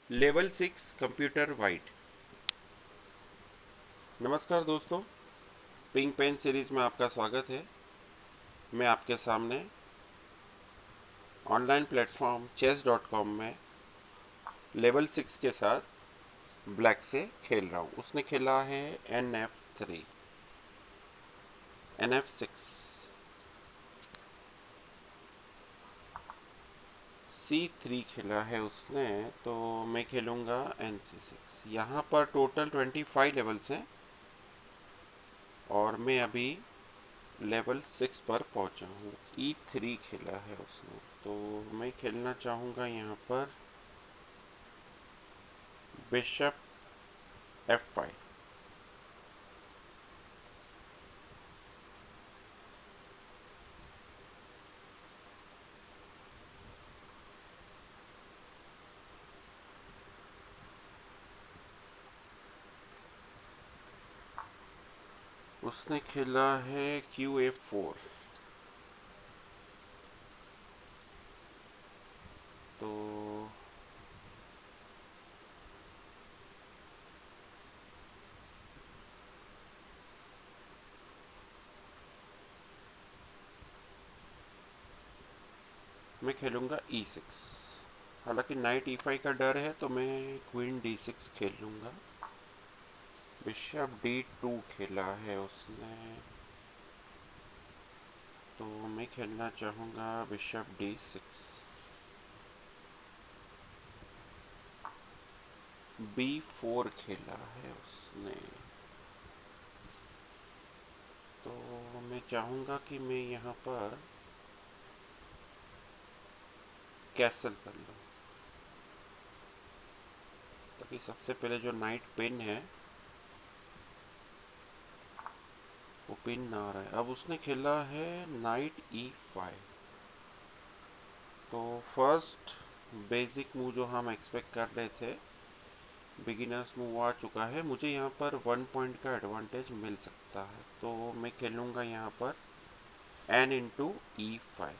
Level 6 computer white. नमस्कार दोस्तों, pink pen series में आपका स्वागत है। मैं आपके सामने ऑनलाइन प्लेटफॉर्म chess.com में लेवल 6 के साथ ब्लैक से खेल रहा हूँ। उसने खेला है NF3, NF6, C3 खेला है उसने, तो मैं खेलूँगा NC6। यहाँ पर टोटल 25 लेवल्स हैं और मैं अभी लेवल 6 पर पहुंचा हूँ। E3 खेला है उसने, तो मैं खेलना चाहूँगा यहाँ पर बिशप F5। उसने खेला है QA4, तो मैं खेलूँगा E6। हालांकि नाइट E5 का डर है, तो मैं क्वीन D6 खेल लूँगा। बिशप D2 खेला है उसने, तो मैं खेलना चाहूँगा बिशप D6। B4 खेला है उसने, तो मैं चाहूँगा कि मैं यहाँ पर कैसल कर लूँ, ताकि सबसे पहले जो नाइट पिन है वो पिन ना आ रहा है। अब उसने खेला है नाइट E5, तो फर्स्ट बेसिक मूव जो हम एक्सपेक्ट कर रहे थे, बिगिनर्स मूव आ चुका है। मुझे यहाँ पर 1 पॉइंट का एडवांटेज मिल सकता है, तो मैं खेलूँगा यहाँ पर N×E5।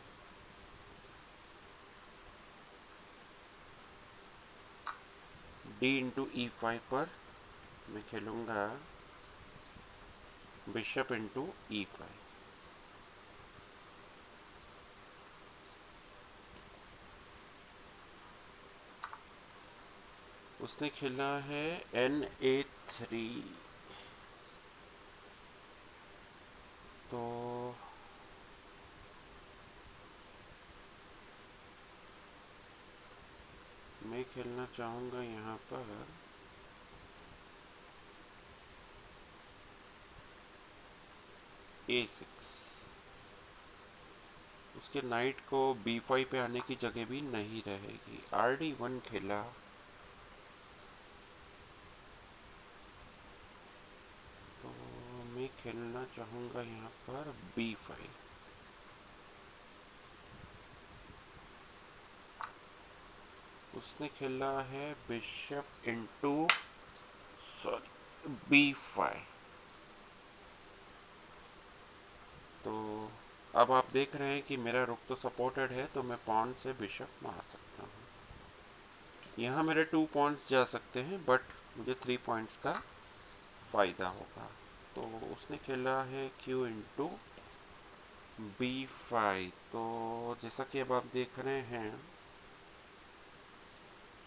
D×E5 पर मैं खेलूँगा बिशप×E5। उसने खेला है NA3, तो मैं खेलना चाहूँगा यहाँ पर A6। उसके नाइट को B5 पे आने की जगह भी नहीं रहेगी। RD1 खेला, तो मैं खेलना चाहूँगा यहाँ पर B5। उसने खेला है बिशप इंटू सॉरी B5। तो अब आप देख रहे हैं कि मेरा रुक तो सपोर्टेड है, तो मैं पॉन से बिशप मार सकता हूँ। यहाँ मेरे 2 पॉइंट्स जा सकते हैं, बट मुझे 3 पॉइंट्स का फ़ायदा होगा। तो उसने खेला है Q×B5, तो जैसा कि अब आप देख रहे हैं,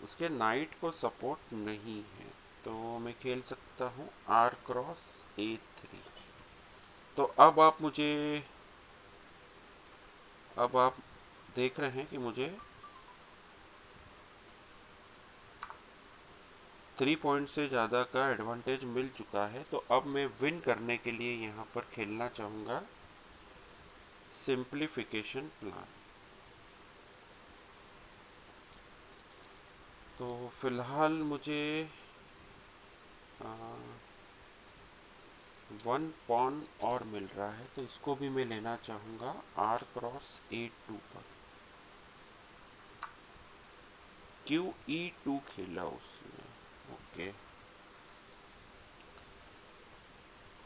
उसके नाइट को सपोर्ट नहीं है, तो मैं खेल सकता हूँ R×A3। तो अब आप देख रहे हैं कि मुझे 3 पॉइंट से ज़्यादा का एडवांटेज मिल चुका है। तो अब मैं विन करने के लिए यहाँ पर खेलना चाहूँगा सिंप्लीफिकेशन प्लान। तो फिलहाल मुझे 1 पॉन और मिल रहा है, तो इसको भी मैं लेना चाहूँगा R×A2 पर। QE2 खेला उसने, ओके।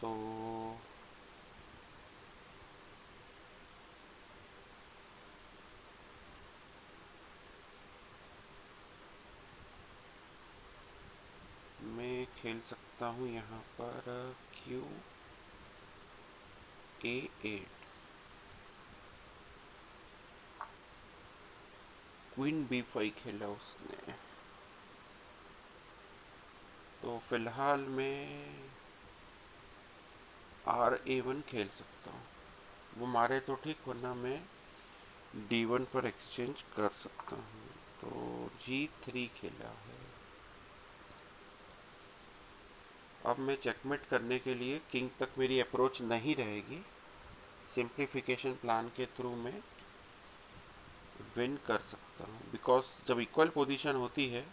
तो खेल सकता हूँ यहाँ पर क्यू A8, क्वीन B5 खेला उसने। तो फिलहाल मैं RA1 खेल सकता हूँ, वो मारे तो ठीक, वरना मैं D1 पर एक्सचेंज कर सकता हूँ। तो G3 खेला है। अब मैं चेकमेट करने के लिए किंग तक मेरी अप्रोच नहीं रहेगी, सिंप्लीफिकेशन प्लान के थ्रू मैं विन कर सकता हूँ। बिकॉज जब इक्वल पोजीशन होती है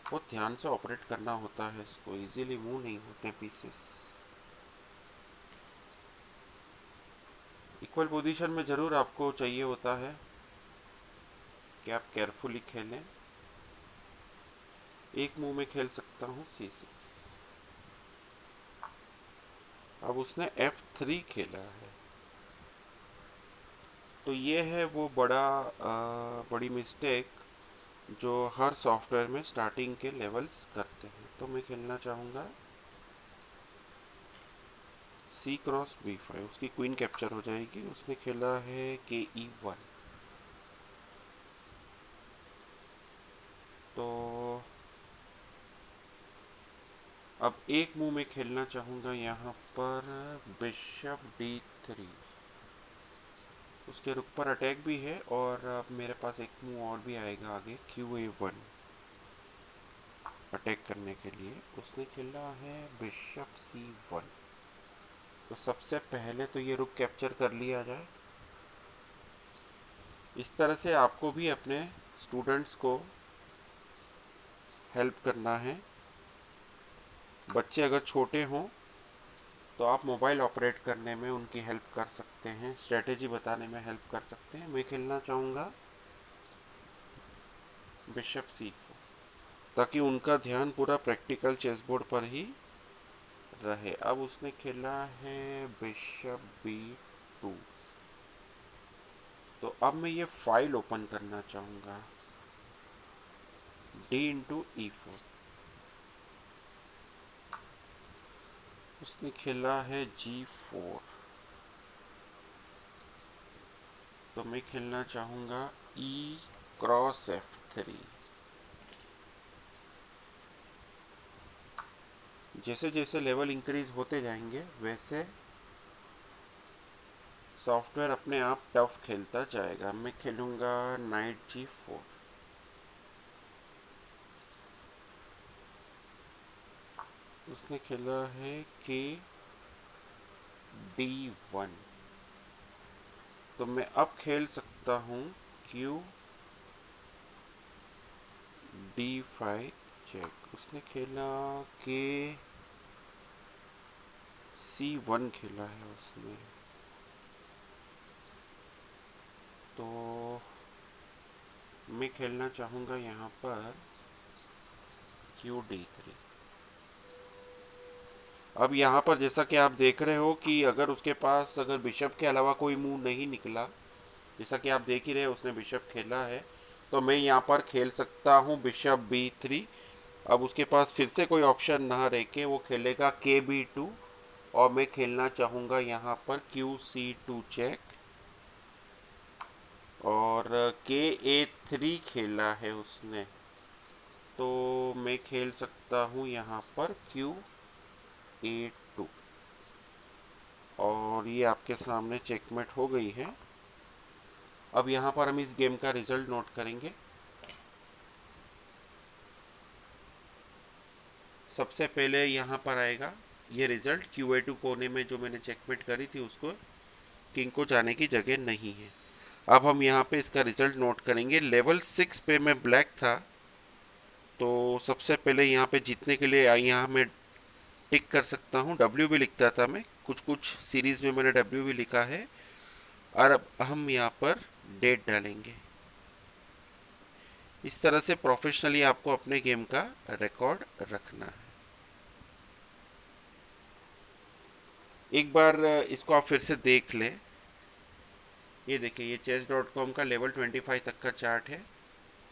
बहुत ध्यान से ऑपरेट करना होता है, इसको इजीली मूव नहीं होते पीसेस। इक्वल पोजीशन में ज़रूर आपको चाहिए होता है कि आप केयरफुली खेलें। एक मूव में खेल सकता हूँ C6। अब उसने F3 खेला है। तो ये है वो बड़ी मिस्टेक जो हर सॉफ्टवेयर में स्टार्टिंग के लेवल्स करते हैं। तो मैं खेलना चाहूँगा C×B5, उसकी क्वीन कैप्चर हो जाएगी। उसने खेला है KE1। तो अब एक मूव में खेलना चाहूँगा यहाँ पर बिशप D3। उसके रुक पर अटैक भी है और अब मेरे पास एक मूव और भी आएगा आगे, QA1 अटैक करने के लिए। उसने खेला है बिशप C1। तो सबसे पहले तो ये रुक कैप्चर कर लिया जाए। इस तरह से आपको भी अपने स्टूडेंट्स को हेल्प करना है। बच्चे अगर छोटे हों तो आप मोबाइल ऑपरेट करने में उनकी हेल्प कर सकते हैं, स्ट्रेटेजी बताने में हेल्प कर सकते हैं। मैं खेलना चाहूँगा बिशप C4, ताकि उनका ध्यान पूरा प्रैक्टिकल चेस बोर्ड पर ही रहे। अब उसने खेला है बिशप B2। तो अब मैं ये फाइल ओपन करना चाहूँगा, D×E4। उसने खेला है G4। तो मैं खेलना चाहूँगा E×F3। जैसे जैसे लेवल इंक्रीज होते जाएंगे वैसे सॉफ्टवेयर अपने आप टफ खेलता जाएगा। मैं खेलूँगा नाइट G4। उसने खेला है KD1। तो मैं अब खेल सकता हूँ QD5 चेक। उसने खेला KC1 खेला है उसने। तो मैं खेलना चाहूँगा यहाँ पर QD3। अब यहाँ पर जैसा कि आप देख रहे हो कि अगर उसके पास अगर बिशप के अलावा कोई मूव नहीं निकला, जैसा कि आप देख ही रहे हो उसने बिशप खेला है, तो मैं यहाँ पर खेल सकता हूँ बिशप B3। अब उसके पास फिर से कोई ऑप्शन ना रह के वो खेलेगा KB2 और मैं खेलना चाहूँगा यहाँ पर QC2 चेक। और KA3 खेला है उसने, तो मैं खेल सकता हूँ यहाँ पर QA2 और ये आपके सामने चेकमेट हो गई है। अब यहाँ पर हम इस गेम का रिजल्ट नोट करेंगे। सबसे पहले यहाँ पर आएगा ये रिजल्ट, QA2 कोने में जो मैंने चेकमेट करी थी उसको किंग को जाने की जगह नहीं है। अब हम यहाँ पे इसका रिजल्ट नोट करेंगे। लेवल 6 पे मैं ब्लैक था, तो सबसे पहले यहाँ पे जीतने के लिए यहाँ मैं टिक कर सकता हूँ। W भी लिखता था मैं, कुछ कुछ सीरीज में मैंने W भी लिखा है। और अब हम यहाँ पर डेट डालेंगे। इस तरह से प्रोफेशनली आपको अपने गेम का रिकॉर्ड रखना है। एक बार इसको आप फिर से देख लें। ये देखिए, ये chess.com का लेवल 25 तक का चार्ट है।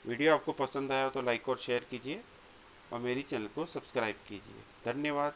वीडियो आपको पसंद आया हो तो लाइक और शेयर कीजिए। और मेरी चैनल को सब्सक्राइब कीजिए। धन्यवाद।